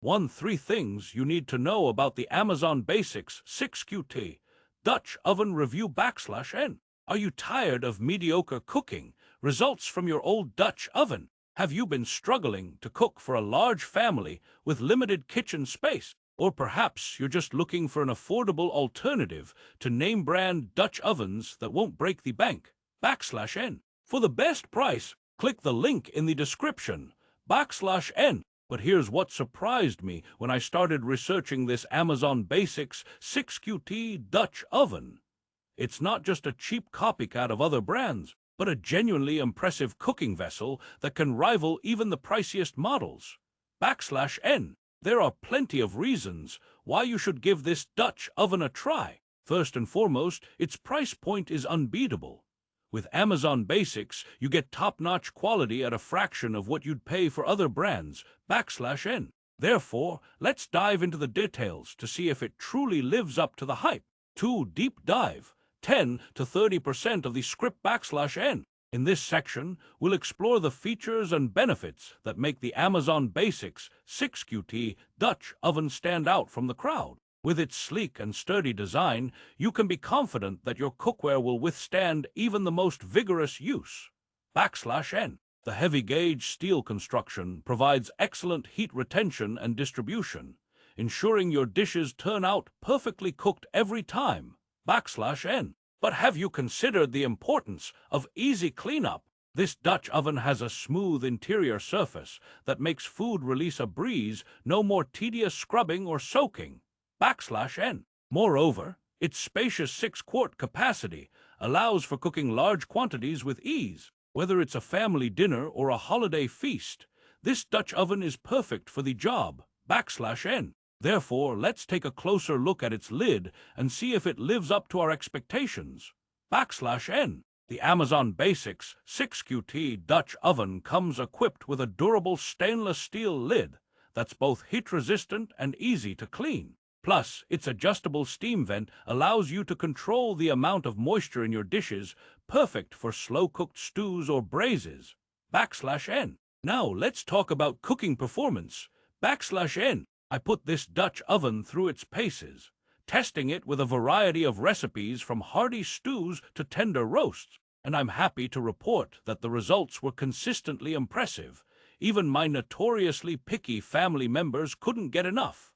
3 things you need to know about the Amazon Basics 6QT Dutch Oven Review /N. Are you tired of mediocre cooking? Results from your old Dutch oven? Have you been struggling to cook for a large family with limited kitchen space? Or perhaps you're just looking for an affordable alternative to name-brand Dutch ovens that won't break the bank? /N. For the best price, click the link in the description. /N. But here's what surprised me when I started researching this Amazon Basics 6QT Dutch oven. It's not just a cheap copycat of other brands, but a genuinely impressive cooking vessel that can rival even the priciest models. /N. There are plenty of reasons why you should give this Dutch oven a try. First and foremost, its price point is unbeatable. With Amazon Basics, you get top-notch quality at a fraction of what you'd pay for other brands. /N. Therefore, let's dive into the details to see if it truly lives up to the hype. 2. Deep dive. 10 to 30% of the script /N. In this section, we'll explore the features and benefits that make the Amazon Basics 6QT Dutch oven stand out from the crowd. With its sleek and sturdy design, you can be confident that your cookware will withstand even the most vigorous use. /N. The heavy-gauge steel construction provides excellent heat retention and distribution, ensuring your dishes turn out perfectly cooked every time. /N. But have you considered the importance of easy cleanup? This Dutch oven has a smooth interior surface that makes food release a breeze, no more tedious scrubbing or soaking. /N. Moreover, its spacious 6-quart capacity allows for cooking large quantities with ease. Whether it's a family dinner or a holiday feast, this Dutch oven is perfect for the job. /N. Therefore, let's take a closer look at its lid and see if it lives up to our expectations. /N. The Amazon Basics 6QT Dutch oven comes equipped with a durable stainless steel lid that's both heat-resistant and easy to clean. Plus, its adjustable steam vent allows you to control the amount of moisture in your dishes, perfect for slow-cooked stews or braises. /N. Now, let's talk about cooking performance. /N. I put this Dutch oven through its paces, testing it with a variety of recipes from hearty stews to tender roasts, and I'm happy to report that the results were consistently impressive. Even my notoriously picky family members couldn't get enough.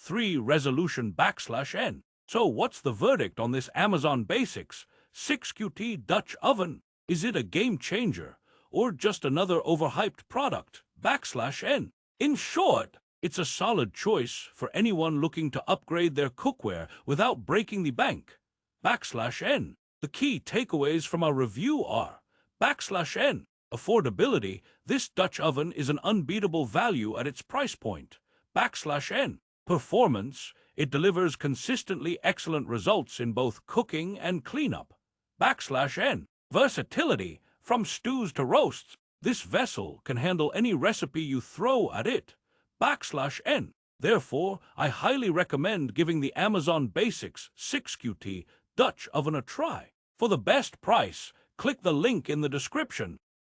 3. Resolution /N. So what's the verdict on this Amazon Basics 6QT Dutch oven? Is it a game changer, or just another overhyped product? /N. In short, it's a solid choice for anyone looking to upgrade their cookware without breaking the bank. /N. The key takeaways from our review are: /N. Affordability. This Dutch oven is an unbeatable value at its price point. /N. Performance. It delivers consistently excellent results in both cooking and cleanup. /N. Versatility. From stews to roasts, this vessel can handle any recipe you throw at it. /N. Therefore, I highly recommend giving the Amazon Basics 6QT Dutch oven a try. For the best price, click the link in the description.